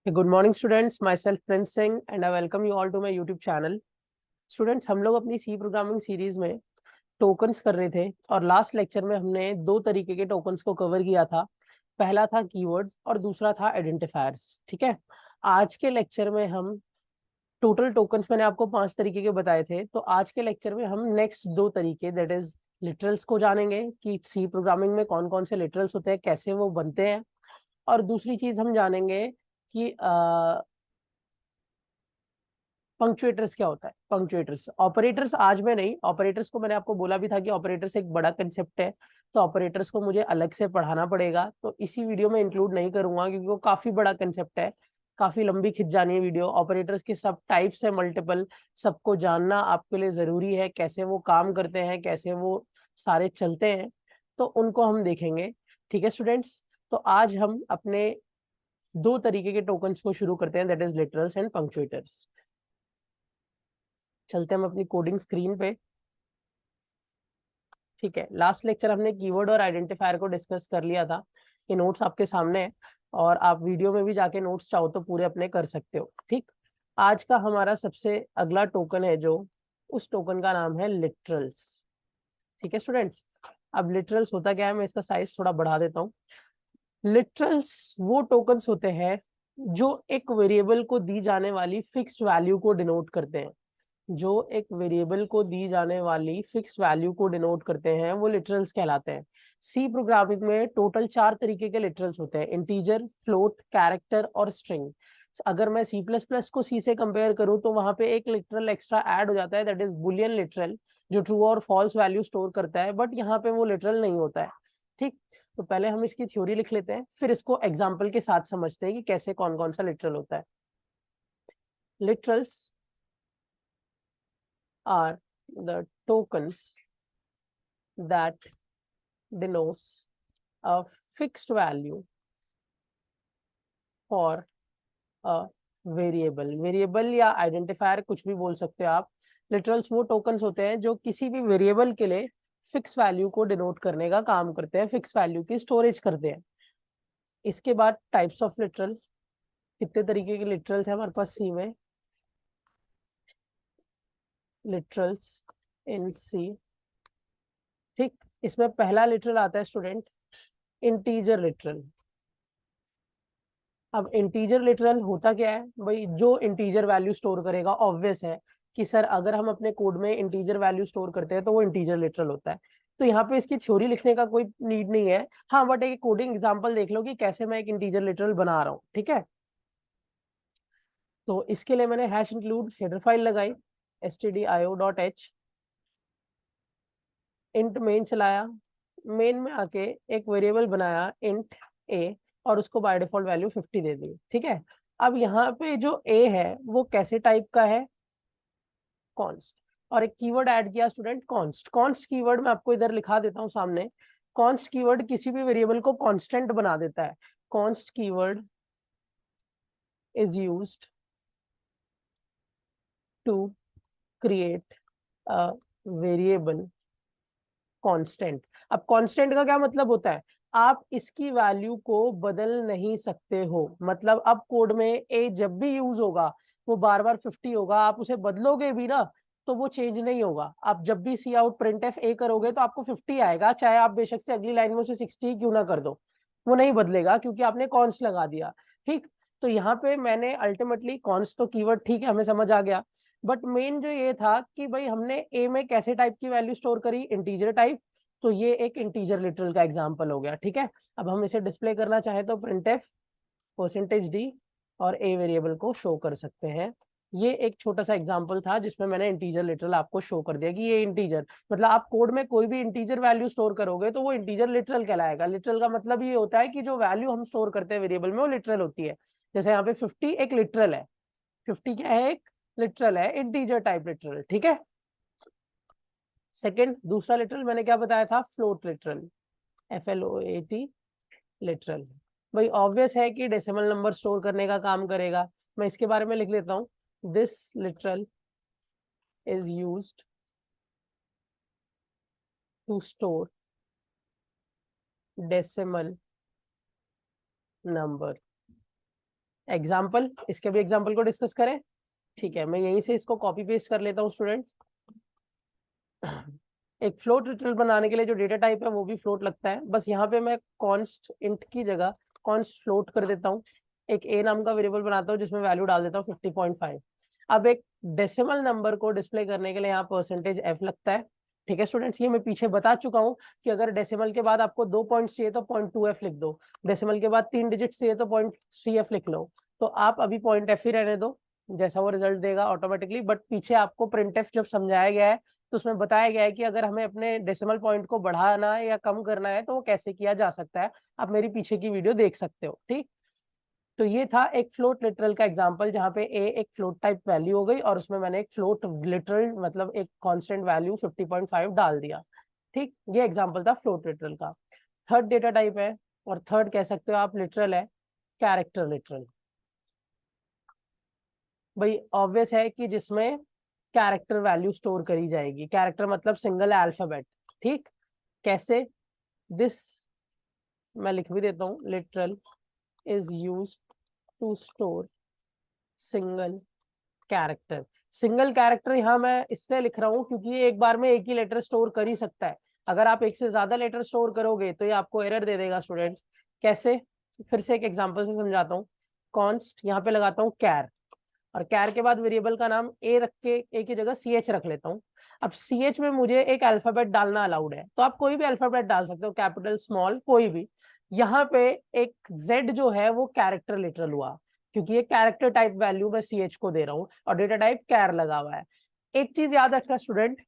Good morning students, my self Prince Singh and I welcome you all to my YouTube channel. Students, हम लोग अपनी C programming series में tokens कर रहे थे और लास्ट लेक्चर में हमने दो तरीके के टोकन्स को कवर किया था। पहला था कीवर्ड्स और दूसरा था आइडेंटिफायर्स। ठीक है, आज के लेक्चर में हम टोटल टोकन्स मैंने आपको 5 तरीके के बताए थे, तो आज के लेक्चर में हम नेक्स्ट 2 तरीके दैट इज लिटरल्स को जानेंगे कि सी प्रोग्रामिंग में कौन कौन से लिटरल्स होते हैं, कैसे वो बनते हैं। और दूसरी चीज हम जानेंगे कि पंक्चुएटर्स क्या होता है। पंक्चुएटर्स, ऑपरेटर्स आज में नहीं, ऑपरेटर्स को मैंने आपको बोला भी था कि ऑपरेटर्स एक बड़ा कंसेप्ट है, तो ऑपरेटर्स को मुझे अलग से पढ़ाना पड़ेगा, तो इसी वीडियो में इंक्लूड नहीं करूंगा क्योंकि वो काफी बड़ा कंसेप्ट है, काफी लंबी खिंच जानी है वीडियो। ऑपरेटर्स के सब टाइप्स है मल्टीपल, सबको जानना आपके लिए जरूरी है, कैसे वो काम करते हैं, कैसे वो सारे चलते हैं, तो उनको हम देखेंगे। ठीक है स्टूडेंट्स, तो आज हम अपने दो तरीके के टोकन्स को शुरू करते हैं, दैट इज लिटरल्स एंड पंक्चुएटर्स। चलते हैं हम अपनी कोडिंग स्क्रीन पे। ठीक है, लास्ट लेक्चर हमने कीवर्ड और आइडेंटिफायर को डिस्कस कर लिया था। ये नोट्स आपके सामने है और आप वीडियो में भी जाके नोट्स चाहो तो पूरे अपने कर सकते हो। ठीक, आज का हमारा सबसे अगला टोकन है जो, उस टोकन का नाम है लिटरल्स। ठीक है स्टूडेंट्स, अब लिटरल्स होता क्या है, मैं इसका साइज थोड़ा बढ़ा देता हूँ। लिटरल्स वो टोकन्स होते हैं जो एक वेरिएबल को दी जाने वाली फिक्स्ड वैल्यू को डिनोट करते हैं। जो एक वेरिएबल को दी जाने वाली फिक्स वैल्यू को डिनोट करते हैं वो लिटरल्स कहलाते हैं। सी प्रोग्रामिंग में टोटल 4 तरीके के लिटरल्स होते हैं, इंटीजर, फ्लोट, कैरेक्टर और स्ट्रिंग। अगर मैं सी प्लस प्लस को सी से कंपेयर करूं तो वहां पे एक लिटरल एक्स्ट्रा ऐड हो जाता है, दैट इज बुलियन लिटरल, जो ट्रू और फॉल्स वैल्यू स्टोर करता है, बट यहाँ पे वो लिटरल नहीं होता है। ठीक, तो पहले हम इसकी थ्योरी लिख लेते हैं, फिर इसको एग्जाम्पल के साथ समझते हैं कि कैसे कौन कौन सा लिटरल होता है। Literals are the tokens that denotes a fixed value for a variable. Variable या आइडेंटिफायर कुछ भी बोल सकते हो आप। लिटरल्स वो टोकन्स होते हैं जो किसी भी वेरिएबल के लिए फिक्स वैल्यू को डिनोट करने का काम करते हैं, फिक्स वैल्यू की स्टोरेज करते हैं। इसके बाद टाइप्स ऑफ लिटरल, कितने तरीके के लिटरल्स है हमारे पास सी में। लिटरल्स इन सी, ठीक, इसमें पहला लिटरल आता है स्टूडेंट इंटीजर लिटरल। अब इंटीजर लिटरल होता क्या है भाई, जो इंटीजर वैल्यू स्टोर करेगा, ऑब्वियस है कि सर अगर हम अपने कोड में इंटीजर वैल्यू स्टोर करते हैं तो वो इंटीजर लिटरल होता है। तो यहाँ पे इसकी थ्योरी लिखने का कोई नीड नहीं है, हाँ बट एक कोडिंग एग्जांपल देख लो कि कैसे मैं एक इंटीजर लिटरल बना रहा हूँ। ठीक है, तो इसके लिए मैंने हैश इंक्लूड हेडर फाइल लगाई stdio.h, इंट मेन चलाया, मेन में आके एक वेरिएबल बनाया इंट ए और उसको बाय डिफॉल्ट वैल्यू 50 दे दी। ठीक है, अब यहाँ पे जो ए है वो कैसे टाइप का है, कॉन्स्ट, और एक कीवर्ड ऐड किया स्टूडेंट कॉन्स्ट। कॉन्स्ट कीवर्ड मैं आपको इधर लिखा देता हूँ सामने। कॉन्स्ट कीवर्ड किसी भी वेरिएबल को कांस्टेंट बना देता है। Const keyword is used to create a variable constant. अब कांस्टेंट का क्या मतलब होता है, आप इसकी वैल्यू को बदल नहीं सकते हो। मतलब अब कोड में ए जब भी यूज होगा वो बार बार 50 होगा, आप उसे बदलोगे भी ना तो वो चेंज नहीं होगा। आप जब भी सी आउट प्रिंट एफ ए करोगे तो आपको 50 आएगा, चाहे आप बेशक से अगली लाइन में उसे 60 क्यों ना कर दो, वो नहीं बदलेगा क्योंकि आपने कॉन्स्ट लगा दिया। ठीक, तो यहाँ पे मैंने अल्टीमेटली कॉन्स्ट तो कीवर्ड ठीक है, हमें समझ आ गया, बट मेन जो ये था कि भाई हमने ए में कैसे टाइप की वैल्यू स्टोर करी, इंटीजर टाइप, तो ये एक इंटीजर लिटरल का एग्जांपल हो गया। ठीक है, अब हम इसे डिस्प्ले करना चाहे तो printf %d और a वेरिएबल को शो कर सकते हैं। ये एक छोटा सा एग्जांपल था जिसमें मैंने इंटीजर लिटरल आपको शो कर दिया कि ये इंटीजर, मतलब आप कोड में कोई भी इंटीजर वैल्यू स्टोर करोगे तो वो इंटीजर लिटरल कहलाएगा। लिटरल का मतलब ये होता है कि जो वैल्यू हम स्टोर करते हैं वेरिएबल में वो लिटरल होती है। जैसे यहाँ पे 50 एक लिटरल है, 50 क्या है, एक लिटरल है, इंटीजर टाइप लिटरल। ठीक है, सेकंड दूसरा लिटरल मैंने क्या बताया था, फ्लोट लिटरल, FLOAT लिटरल। भाई ऑब्वियस है कि डेसिमल नंबर स्टोर करने का काम करेगा। मैं इसके बारे में लिख लेता हूँ, this literal is used to store decimal number. Example, इसके भी एग्जाम्पल को डिस्कस करें। ठीक है, मैं यहीं से इसको कॉपी पेस्ट कर लेता हूँ स्टूडेंट्स। एक फ्लोट लिटरल बनाने के लिए जो डेटा टाइप है वो भी फ्लोट लगता है, बस यहाँ पे मैं कॉन्स्ट इंट की जगह कॉन्स्ट फ्लोट कर देता हूँ। एक ए नाम का वेरिएबल बनाता हूँ जिसमें वैल्यू डाल देता हूँ 50.5। अब एक डेसिमल नंबर को डिस्प्ले करने के लिए यहाँ परसेंटेज एफ लगता है। ठीक है स्टूडेंट्स, ये मैं पीछे बता चुका हूँ कि अगर डेसिमल के बाद आपको 2 पॉइंट्स चाहिए तो 0.2f लिख दो, डेसिमल के बाद 3 डिजिट चाहिए तो 0.3f लिख लो। तो आप अभी पॉइंट एफ ही रहने दो, जैसा वो रिजल्ट देगा ऑटोमेटिकली। बट पीछे आपको प्रिंट एफ जब समझाया गया है तो उसमें बताया गया है कि अगर हमें अपने डेसिमल पॉइंट को बढ़ाना है या कम करना है तो वो कैसे किया जा सकता है। आप मेरी पीछे की वीडियो देख सकते हो। ठीक, तो ये था एक फ्लोट लिटरल का एग्जांपल जहां पे ए एक फ्लोट टाइप वैल्यू हो गई और उसमें मैंने एक फ्लोट लिटरल मतलब एक कांस्टेंट वैल्यू 50.5 डाल दिया। ठीक, ये एग्जांपल था फ्लोट लिटरल का। थर्ड डेटा टाइप है, और थर्ड कह सकते हो आप लिटरल है, कैरेक्टर लिटरल। भाई ऑब्वियस है कि जिसमें कैरेक्टर वैल्यू स्टोर करी जाएगी। कैरेक्टर मतलब सिंगल अल्फाबेट। ठीक, कैसे? दिस मैं लिख भी देता हूँ, literal is used to store single character. Single character यहाँ मैं इसलिए लिख रहा हूँ क्योंकि ये एक बार में एक ही लेटर स्टोर कर ही सकता है। अगर आप एक से ज्यादा लेटर स्टोर करोगे तो ये आपको एरर दे देगा स्टूडेंट्स। कैसे? फिर से एक एग्जांपल से समझाता हूँ। कॉन्स्ट यहाँ पे लगाता हूँ कैर, और कैर के बाद वेरिएबल का नाम ए रख के ए की जगह सी एच रख लेता हूँ। अब सी एच में मुझे एक अल्फाबेट डालना अलाउड है, तो आप कोई भी अल्फाबेट डाल सकते हो, कैपिटल स्मॉल कोई भी। यहाँ पे एक जेड जो है वो कैरेक्टर लिटरल हुआ क्योंकि ये कैरेक्टर टाइप वैल्यू मैं सी एच को दे रहा हूँ और डेटा टाइप कैर लगा हुआ है। एक चीज याद रखना स्टूडेंट,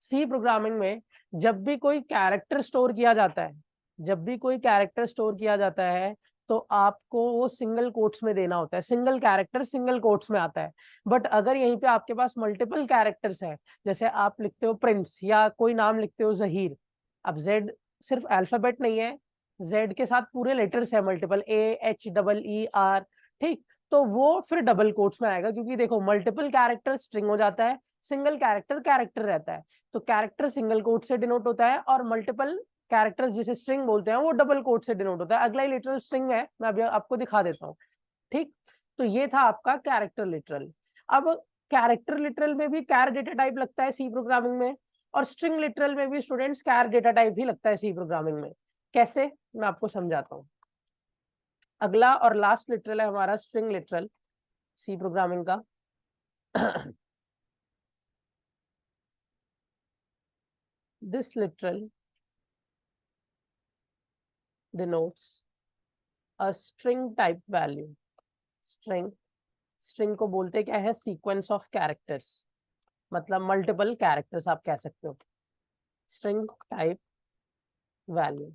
सी प्रोग्रामिंग में जब भी कोई कैरेक्टर स्टोर किया जाता है, जब भी कोई कैरेक्टर स्टोर किया जाता है तो आपको वो सिंगल कोट्स में देना होता है। सिंगल कैरेक्टर सिंगल कोट्स में आता है। बट अगर यहीं पे आपके पास मल्टीपल कैरेक्टर्स है, जैसे आप लिखते हो प्रिंस या कोई नाम लिखते हो जहीर, अब जेड सिर्फ अल्फाबेट नहीं है, जेड के साथ पूरे लेटर्स है multiple, A H double E R. ठीक, तो वो फिर डबल कोट्स में आएगा क्योंकि देखो मल्टीपल कैरेक्टर स्ट्रिंग हो जाता है, सिंगल कैरेक्टर कैरेक्टर रहता है। तो कैरेक्टर सिंगल कोट से डिनोट होता है और मल्टीपल कैरेक्टर्स जिसे स्ट्रिंग बोलते हैं वो डबल कोट से डिनोट होता है। अगला ही लिटरल स्ट्रिंग है, मैं अभी आपको दिखा देता हूँ। ठीक, तो ये था आपका कैरेक्टर लिटरल। अब कैरेक्टर लिटरल में भी कैर डेटा टाइप लगता है सी प्रोग्रामिंग में, और स्ट्रिंग लिटरल में भी स्टूडेंट्स कैर डेटा टाइप ही लगता है सी प्रोग्रामिंग में। कैसे, मैं आपको समझाता हूँ। अगला और लास्ट लिटरल है हमारा स्ट्रिंग लिटरल सी प्रोग्रामिंग का। This literal denotes a string type value। String, string को बोलते क्या है, सीक्वेंस ऑफ कैरेक्टर्स, मतलब मल्टीपल कैरेक्टर्स आप कह सकते हो। स्ट्रिंग टाइप वैल्यू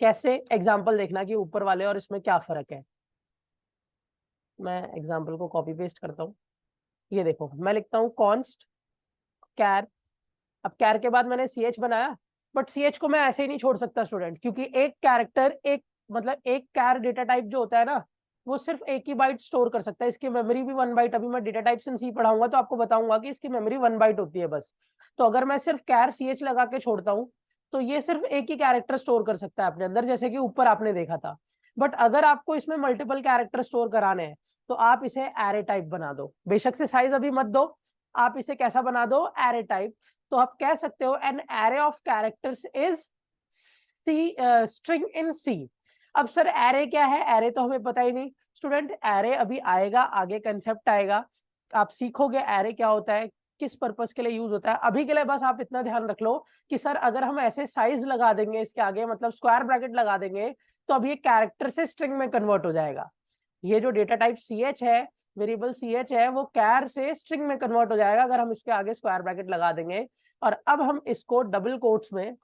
कैसे, एग्जांपल देखना कि ऊपर वाले और इसमें क्या फर्क है। मैं एग्जांपल को कॉपी पेस्ट करता हूँ। ये देखो मैं लिखता हूँ कॉन्स्ट कैर। अब कैर के बाद मैंने सी एच बनाया, बट सी एच को मैं ऐसे ही नहीं छोड़ सकता स्टूडेंट, क्योंकि एक कैरेक्टर एक मतलब एक कैर डेटा टाइप जो होता है ना वो सिर्फ एक ही बाइट स्टोर कर सकता है। इसकी मेमोरी भी 1 बाइट, अभी मैं डेटा टाइप्स इन सी पढ़ाऊंगा तो आपको बताऊंगा कि इसकी मेमोरी 1 बाइट होती है बस। तो अगर मैं सिर्फ कैर सी एच लगा के छोड़ता हूँ तो ये सिर्फ एक ही कैरेक्टर स्टोर कर सकता है अपने अंदर, जैसे कि ऊपर आपने देखा था। बट अगर आपको इसमें मल्टीपल कैरेक्टर स्टोर कराने हैं तो आप इसे एरे टाइप बना दो, बेशक से साइज अभी मत दो, आप इसे कैसा बना दो, एरे टाइप। तो आप कह सकते हो an array of characters is string in C. अब सर एरे क्या है, एरे तो हमें पता ही नहीं स्टूडेंट, एरे अभी आएगा, आगे कंसेप्ट आएगा, आप सीखोगे एरे क्या होता है, किस पर्पस के लिए यूज होता है। अभी के लिए बस आप इतना ध्यान रख लो कि सर अगर हम ऐसे साइज लगा देंगे इसके आगे, मतलब स्क्वायर ब्रैकेट लगा देंगे, तो अब ये कैरेक्टर से स्ट्रिंग में कन्वर्ट हो जाएगा। ये जो डेटा टाइप सी एच है, वेरिएबल सी एच है, वो कैर से स्ट्रिंग में कन्वर्ट हो जाएगा अगर हम इसके आगे स्क्वायर ब्रैकेट लगा देंगे। और अब हम इसको डबल कोट्स में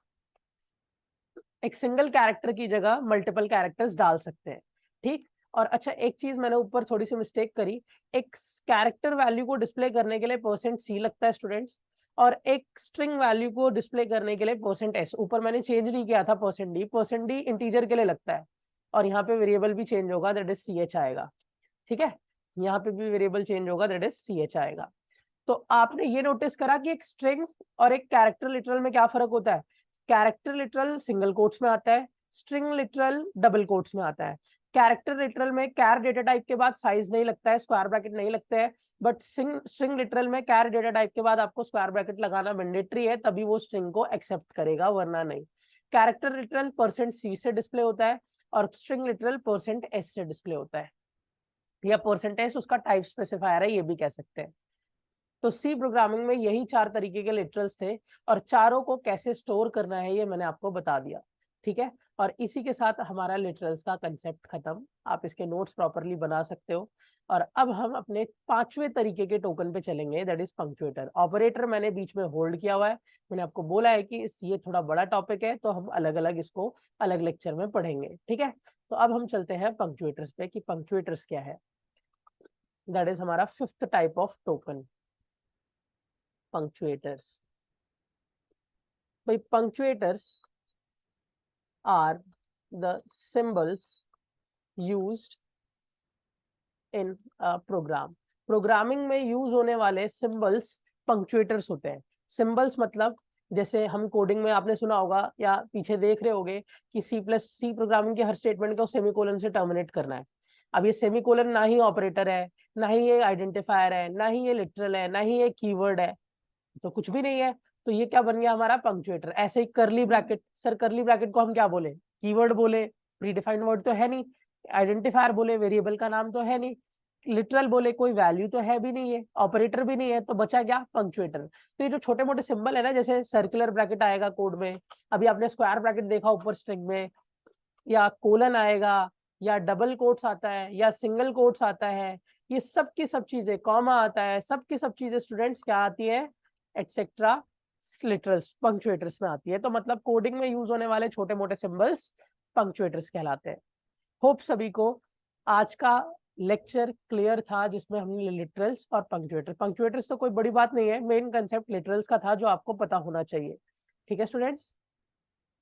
एक सिंगल कैरेक्टर की जगह मल्टीपल कैरेक्टर्स डाल सकते हैं। ठीक, और अच्छा एक चीज मैंने ऊपर थोड़ी सी मिस्टेक करी, एक कैरेक्टर वैल्यू को डिस्प्ले करने के लिए परसेंट सी लगता है स्टूडेंट्स, और एक स्ट्रिंग वैल्यू को डिस्प्ले करने के लिए परसेंट एस। ऊपर मैंने चेंज नहीं किया था परसेंट डी इंटीजर के लिए लगता है, और यहाँ पे वेरिएबल भी चेंज होगा, दैट इज सी एच आएगा। ठीक है, यहाँ पे भी वेरिएबल चेंज होगा, दैट इज सी एच आएगा। तो आपने ये नोटिस करा कि एक स्ट्रिंग और एक कैरेक्टर लिटरल में क्या फर्क होता है। कैरेक्टर लिटरल सिंगल कोट्स में आता है, स्ट्रिंग लिटरल डबल कोट्स में आता है। कैरेक्टर लिटरल में कैर डेटा टाइप के बाद साइज नहीं लगता है, स्क्वायर ब्रैकेट नहीं लगते हैं, बट स्ट्रिंग लिटरल में कैर डेटा टाइप के बाद आपको स्क्वायर ब्रैकेट लगाना मैंडेटरी है, तभी वो स्ट्रिंग को एक्सेप्ट करेगा, वरना नहीं। कैरेक्टर लिटरल %C से डिस्प्ले होता है और स्ट्रिंग लिटरल %S से डिस्प्ले होता है, या %S उसका टाइप स्पेसिफायर है, ये भी कह सकते हैं। तो सी प्रोग्रामिंग में यही 4 तरीके के लिटरल्स थे और चारों को कैसे स्टोर करना है ये मैंने आपको बता दिया, ठीक है। और इसी के साथ हमारा लिटरल्स का कंसेप्ट खत्म। आप इसके नोट्स प्रॉपरली बना सकते हो। और अब हम अपने 5वें तरीके के टोकन पे चलेंगे, दैट इज पंक्चुएटर। ऑपरेटर मैंने बीच में होल्ड किया हुआ है, मैंने आपको बोला है कि ये थोड़ा बड़ा टॉपिक है, तो हम अलग अलग इसको अलग लेक्चर में पढ़ेंगे, ठीक है। तो अब हम चलते हैं पंक्चुएटर्स पे कि पंक्चुएटर्स क्या है। दैट इज हमारा 5th type of token, punctuators. By punctuators are the symbols used in a program. Programming में यूज होने वाले सिंबल्स पंक्चुएटर्स होते हैं। सिंबल्स मतलब जैसे हम कोडिंग में आपने सुना होगा या पीछे देख रहे होगे कि C++ प्रोग्रामिंग के हर स्टेटमेंट को सेमीकोलन से टर्मिनेट करना है। अब ये सेमीकोलन ना ही ऑपरेटर है, ना ही ये आइडेंटिफायर है, ना ही ये लिटरल है, ना ही ये कीवर्ड है, तो कुछ भी नहीं है। तो ये क्या बन गया हमारा पंक्चुएटर। ऐसे ही करली ब्रैकेट, सर करली ब्रैकेट को हम क्या बोले, कीवर्ड बोले, प्रीडिफाइंड वर्ड तो है नहीं, आइडेंटिफायर बोले, वेरिएबल का नाम तो है नहीं, लिटरल बोले, कोई वैल्यू तो है भी नहीं है, ऑपरेटर भी नहीं है, तो बचा क्या, पंक्चुएटर। तो ये जो छोटे मोटे सिंबल है ना, जैसे सर्कुलर ब्रैकेट आएगा कोड में, अभी आपने स्क्वायर ब्रैकेट देखा ऊपर स्ट्रिंग में, या कोलन आएगा, या डबल कोट्स आता है, या सिंगल कोट्स आता है, ये सब की सब चीजें, कॉमा आता है, सब की सब चीजें स्टूडेंट्स क्या आती है, एटसेट्रा लिटरल्स, पंक्चुएटर्स में आती है। तो मतलब कोडिंग में यूज होने वाले छोटे मोटे सिंबल्स पंक्चुएटर्स कहलाते हैं। होप सभी को आज का लेक्चर क्लियर था, जिसमें हमने लिटरल्स और पंक्चुएटर्स तो कोई बड़ी बात नहीं है, मेन कंसेप्ट लिटरल्स का था जो आपको पता होना चाहिए, ठीक है स्टूडेंट्स।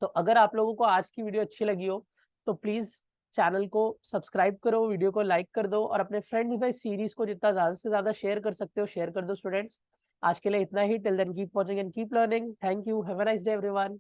तो अगर आप लोगों को आज की वीडियो अच्छी लगी हो तो प्लीज चैनल को सब्सक्राइब करो, वीडियो को लाइक कर दो, और अपने फ्रेंड्स में सीरीज को जितना ज्यादा से ज्यादा शेयर कर सकते हो शेयर कर दो स्टूडेंट्स। आज के लिए इतना ही। Till then keep watching and keep learning. Thank you, have a nice day everyone.